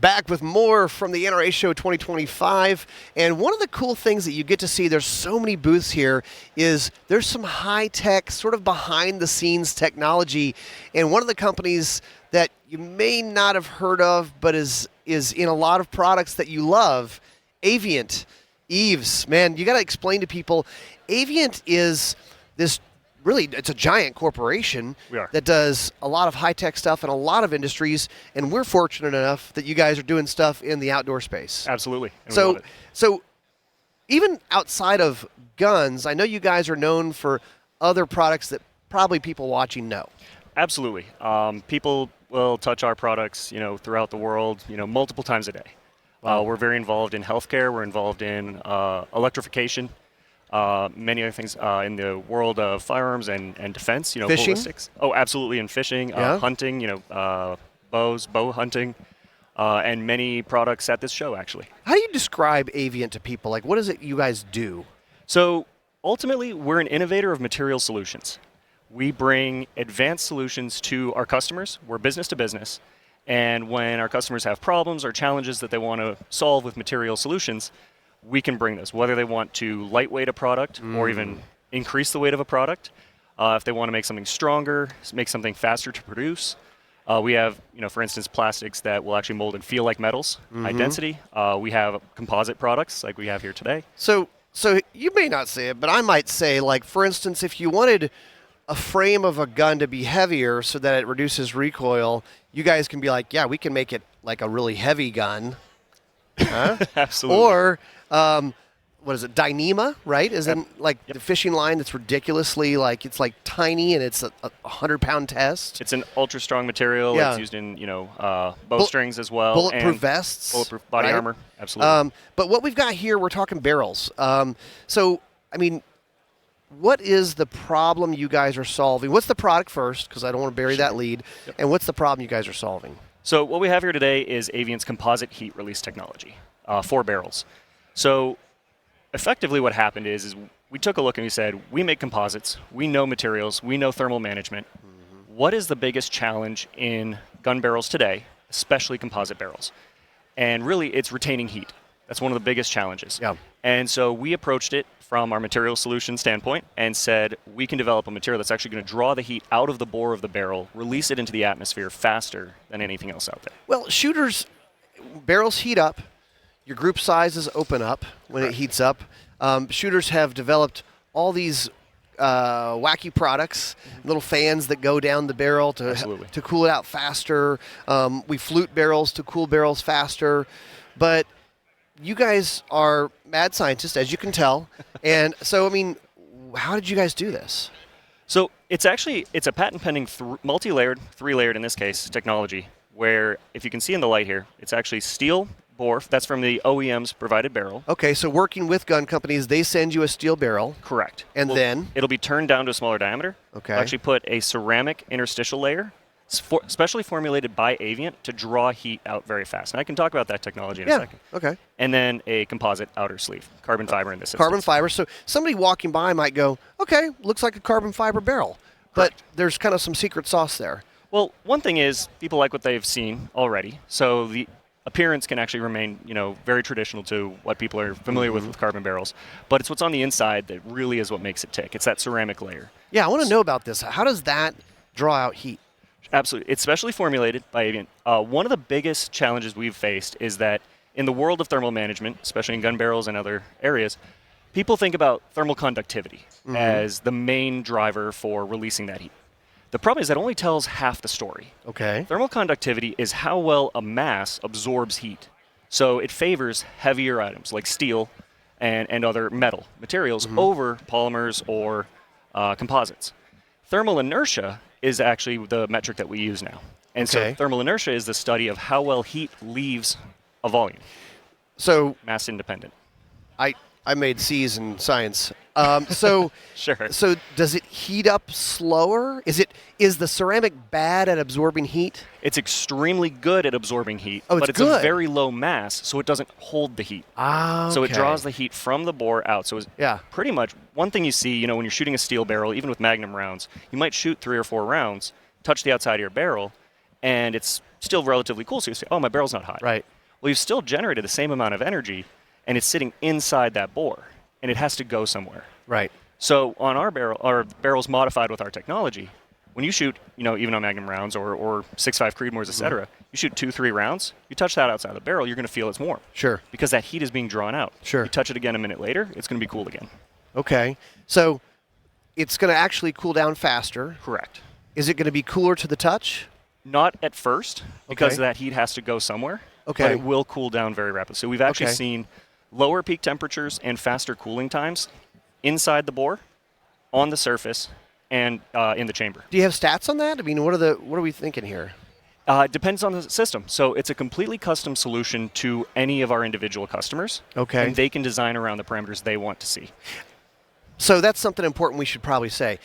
Back with more from the NRA Show 2025, and one of the cool things that you get to see, there's so many booths here, is there's some high-tech, sort of behind-the-scenes technology, and one of the companies that you may not have heard of, but is in a lot of products that you love, Avient. Yves, man, you got to explain to people, Avient is this really, it's a giant corporation that does a lot of high-tech stuff in a lot of industries, and we're fortunate enough that you guys are doing stuff in the outdoor space. Absolutely. And so even outside of guns, I know you guys are known for other products that probably people watching know. Absolutely. People will touch our products, throughout the world, multiple times a day. Wow. We're very involved in healthcare. We're involved in electrification. Many other things in the world of firearms and defense, fishing? ballistics. Oh, absolutely, in fishing, hunting, bow hunting, and many products at this show, actually. How do you describe Avient to people? Like, what is it you guys do? So, ultimately, we're an innovator of material solutions. We bring advanced solutions to our customers. We're business to business. And when our customers have problems or challenges that they want to solve with material solutions, we can bring this, whether they want to lightweight a product or even increase the weight of a product. If they want to make something stronger, make something faster to produce. We have, for instance, plastics that will actually mold and feel like metals, high density. We have composite products like we have here today. So you may not say it, but I might say, like, for instance, if you wanted a frame of a gun to be heavier so that it reduces recoil, you guys can be like, yeah, we can make it like a really heavy gun. Huh? Absolutely. Or, what is it, Dyneema, right? Isn't like the fishing line that's ridiculously, like, it's like tiny and it's a 100-pound test? It's an ultra-strong material. Yeah. It's used in, bowstrings as well. Bulletproof and vests. Bulletproof body right? armor. Absolutely. But what we've got here, we're talking barrels. So, I mean, what is the problem you guys are solving? What's the product first, because I don't want to bury that lead, and what's the problem you guys are solving? So what we have here today is Avient's composite heat release technology for barrels. So effectively what happened is we took a look and we said, we make composites, we know materials, we know thermal management. What is the biggest challenge in gun barrels today, especially composite barrels? And really, it's retaining heat. That's one of the biggest challenges. Yeah. And so we approached it from our material solution standpoint and said, we can develop a material that's actually going to draw the heat out of the bore of the barrel, release it into the atmosphere faster than anything else out there. Well, barrels heat up. Your group sizes open up when it heats up. Shooters have developed all these wacky products, little fans that go down the barrel to cool it out faster. We flute barrels to cool barrels faster. But you guys are mad scientists, as you can tell. And so, I mean, how did you guys do this? So it's a patent-pending multi-layered, three-layered in this case, technology, where if you can see in the light here, it's actually steel bore. That's from the OEM's provided barrel. Okay, so working with gun companies, they send you a steel barrel. Correct. And then? It'll be turned down to a smaller diameter. Okay. We'll actually put a ceramic interstitial layer, specially formulated by Avient to draw heat out very fast. And I can talk about that technology in a second. Okay. And then a composite outer sleeve, carbon fiber in this instance. Carbon fiber. So somebody walking by might go, okay, looks like a carbon fiber barrel. But there's kind of some secret sauce there. Well, one thing is people like what they've seen already. So the appearance can actually remain, very traditional to what people are familiar with carbon barrels. But it's what's on the inside that really is what makes it tick. It's that ceramic layer. Yeah, I want to know about this. How does that draw out heat? Absolutely. It's specially formulated by Avient. One of the biggest challenges we've faced is that in the world of thermal management, especially in gun barrels and other areas, people think about thermal conductivity as the main driver for releasing that heat. The problem is that only tells half the story. Okay. Thermal conductivity is how well a mass absorbs heat. So it favors heavier items like steel and other metal materials over polymers or composites. Thermal inertia is actually the metric that we use now. And so thermal inertia is the study of how well heat leaves a volume. So mass independent. I made C's in science. So Sure. so does it heat up slower? Is the ceramic bad at absorbing heat? It's extremely good at absorbing heat, Oh, it's but it's good. a very low mass, so it doesn't hold the heat. Ah, okay. So it draws the heat from the bore out. So it's Yeah. pretty much one thing you see, when you're shooting a steel barrel, even with Magnum rounds, you might shoot 3 or 4 rounds, touch the outside of your barrel, and it's still relatively cool. So you say, oh, my barrel's not hot. Right. Well, you've still generated the same amount of energy, and it's sitting inside that bore, and it has to go somewhere. Right. So on our barrels modified with our technology, when you shoot, even on Magnum rounds or 6.5 Creedmoors, et cetera, you shoot 2-3 rounds, you touch that outside the barrel, you're going to feel it's warm. Sure. Because that heat is being drawn out. Sure. You touch it again a minute later, it's going to be cool again. Okay. So it's going to actually cool down faster. Correct. Is it going to be cooler to the touch? Not at first, because Okay. that heat has to go somewhere. Okay. But it will cool down very rapidly. So we've actually Okay. seen lower peak temperatures and faster cooling times inside the bore, on the surface, and in the chamber. Do you have stats on that? I mean, what are we thinking here? It depends on the system. So it's a completely custom solution to any of our individual customers. Okay. And they can design around the parameters they want to see. So that's something important we should probably say.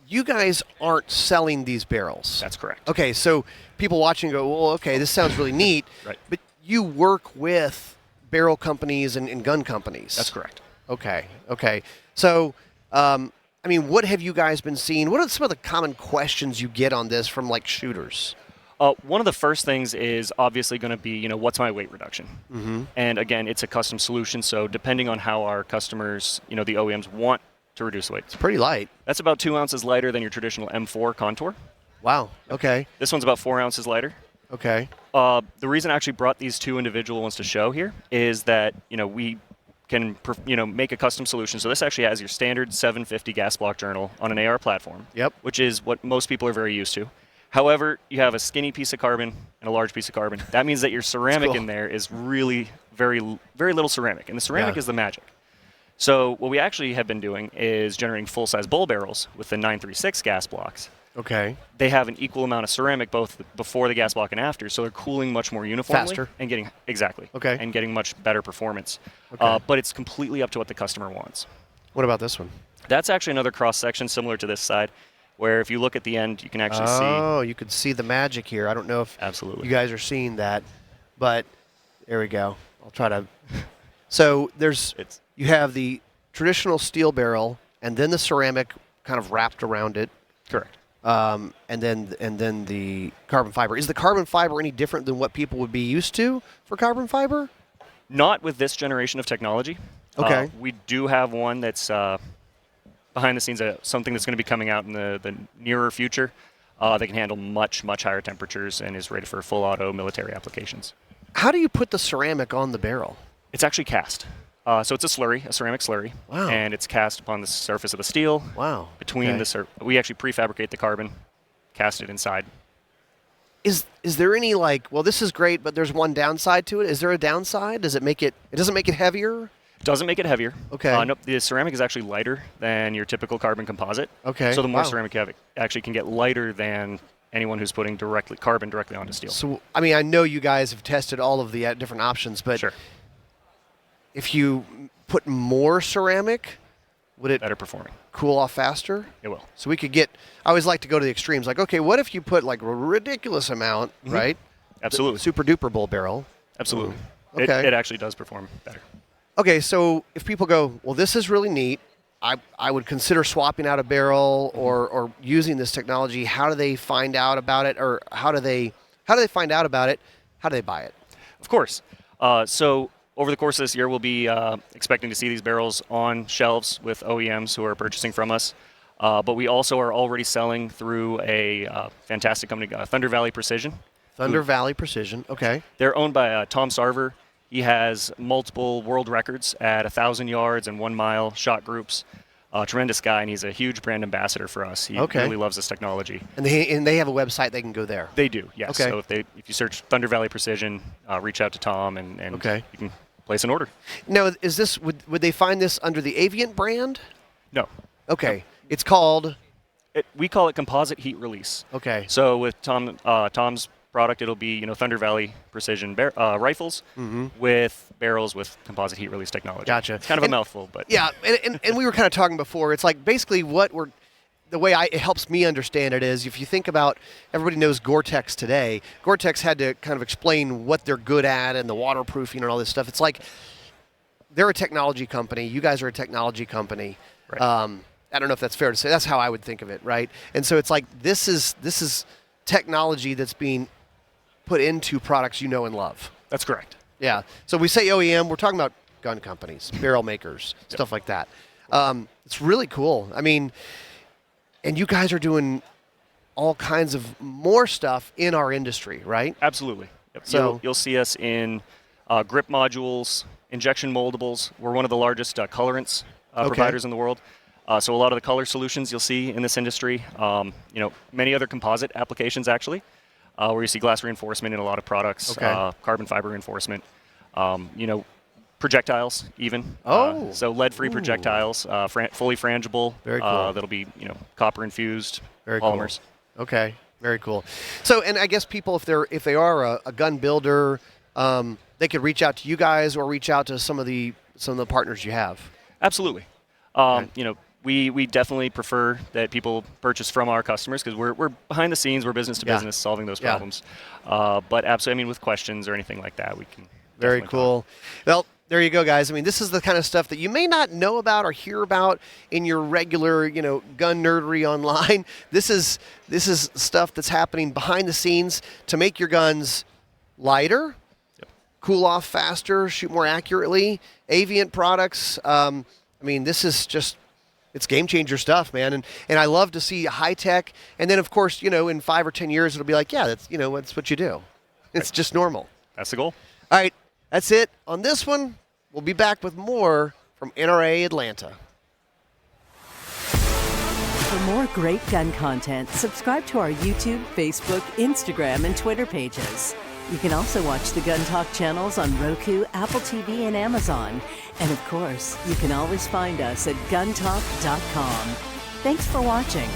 You guys aren't selling these barrels. That's correct. Okay, so people watching go, well, okay, this sounds really neat. Right. But you work with barrel companies and gun companies. That's correct. Okay. So, what have you guys been seeing? What are some of the common questions you get on this from like shooters? One of the first things is obviously going to be, what's my weight reduction? Mm-hmm. And again, it's a custom solution. So depending on how our customers, the OEMs want to reduce weight. It's pretty light. That's about 2 ounces lighter than your traditional M4 Contour. Wow. Okay. This one's about 4 ounces lighter. Okay. The reason I actually brought these two individual ones to show here is that, we can, make a custom solution. So this actually has your standard 750 gas block journal on an AR platform. Yep. Which is what most people are very used to. However, you have a skinny piece of carbon and a large piece of carbon. That means that your ceramic cool. in there is really very, very little ceramic. And the ceramic Yeah. is the magic. So what we actually have been doing is generating full-size bull barrels with the 936 gas blocks. Okay. They have an equal amount of ceramic both before the gas block and after, so they're cooling much more uniformly. Faster. And getting, exactly. Okay. And getting much better performance. Okay. But it's completely up to what the customer wants. What about this one? That's actually another cross-section similar to this side, where if you look at the end, you can actually see. Oh, you could see the magic here. I don't know if Absolutely. you guys are seeing that, but there we go. I'll try to. So you have the traditional steel barrel, and then the ceramic kind of wrapped around it, Correct. and then the carbon fiber. Is the carbon fiber any different than what people would be used to for carbon fiber? Not with this generation of technology. Okay. We do have one that's behind the scenes, something that's going to be coming out in the nearer future that can handle much, much higher temperatures and is rated for full auto military applications. How do you put the ceramic on the barrel? It's actually cast. So it's a ceramic slurry. Wow. And it's cast upon the surface of the steel. Wow. Between Okay. we actually prefabricate the carbon, cast it inside. Is there any well, this is great, but there's one downside to it? Is there a downside? Does it make it doesn't make it heavier? Doesn't make it heavier. Okay. Nope, the ceramic is actually lighter than your typical carbon composite. Okay. So the more Wow. ceramic you have, it actually can get lighter than anyone who's putting carbon directly onto steel. So, I know you guys have tested all of the different options, but Sure. if you put more ceramic, would it Better performing. cool off faster? It will. So we could get, I always like to go to the extremes. Like, okay, what if you put a ridiculous amount, right? Absolutely. Super duper bull barrel. Absolutely. Okay. It actually does perform better. Okay, so if people go, well, this is really neat, I would consider swapping out a barrel or using this technology. How do they find out about it, or how do they find out about it? How do they buy it? Of course. So over the course of this year, we'll be expecting to see these barrels on shelves with OEMs who are purchasing from us. But we also are already selling through a fantastic company, Thunder Valley Precision. Thunder Valley Precision. Okay. They're owned by Tom Sarver. He has multiple world records at 1,000 yards and 1 mile shot groups. Tremendous guy, and he's a huge brand ambassador for us. He really loves this technology. And they have a website, they can go there. They do, yes. Okay. So if you search Thunder Valley Precision, reach out to Tom, and Okay. you can place an order. Now, is this would they find this under the Avient brand? No. Okay. It's called. We call it composite heat release. Okay. So with Tom's product, it'll be Thunder Valley precision rifles with barrels with composite heat release technology. Gotcha. It's kind of a mouthful, but yeah, and we were kind of talking before. It's like basically the way it helps me understand it is if you think about everybody knows Gore-Tex today. Gore-Tex had to kind of explain what they're good at and the waterproofing and all this stuff. It's like they're a technology company. You guys are a technology company. Right. I don't know if that's fair to say. That's how I would think of it, right? And so it's like this is technology that's being put into products you know and love. That's correct. Yeah. So we say OEM, we're talking about gun companies, barrel makers, stuff like that. It's really cool. I mean, and you guys are doing all kinds of more stuff in our industry, right? Absolutely. Yep. So you'll see us in grip modules, injection moldables. We're one of the largest colorants providers in the world. So a lot of the color solutions you'll see in this industry. Many other composite applications actually, where you see glass reinforcement in a lot of products, carbon fiber reinforcement. Projectiles even. So lead-free projectiles, fully frangible. Very cool. That'll be copper infused Very polymers. Cool. Okay, very cool. So, and I guess people, if they are a gun builder, they could reach out to you guys or reach out to some of the partners you have. Absolutely. We definitely prefer that people purchase from our customers because we're behind the scenes, we're business to business, solving those problems. But absolutely, with questions or anything like that, we can. Very cool. Well, there you go, guys. I mean, this is the kind of stuff that you may not know about or hear about in your regular, gun nerdery online. This is stuff that's happening behind the scenes to make your guns lighter, cool off faster, shoot more accurately. Avient products. This is just. It's game changer stuff, man, and I love to see high tech. And then, of course, in 5 or 10 years, it'll be like, yeah, that's that's what you do. It's just normal. That's the goal. All right, that's it on this one. We'll be back with more from NRA Atlanta. For more great gun content, subscribe to our YouTube, Facebook, Instagram, and Twitter pages. You can also watch the Gun Talk channels on Roku, Apple TV, and Amazon. And of course, you can always find us at guntalk.com. Thanks for watching.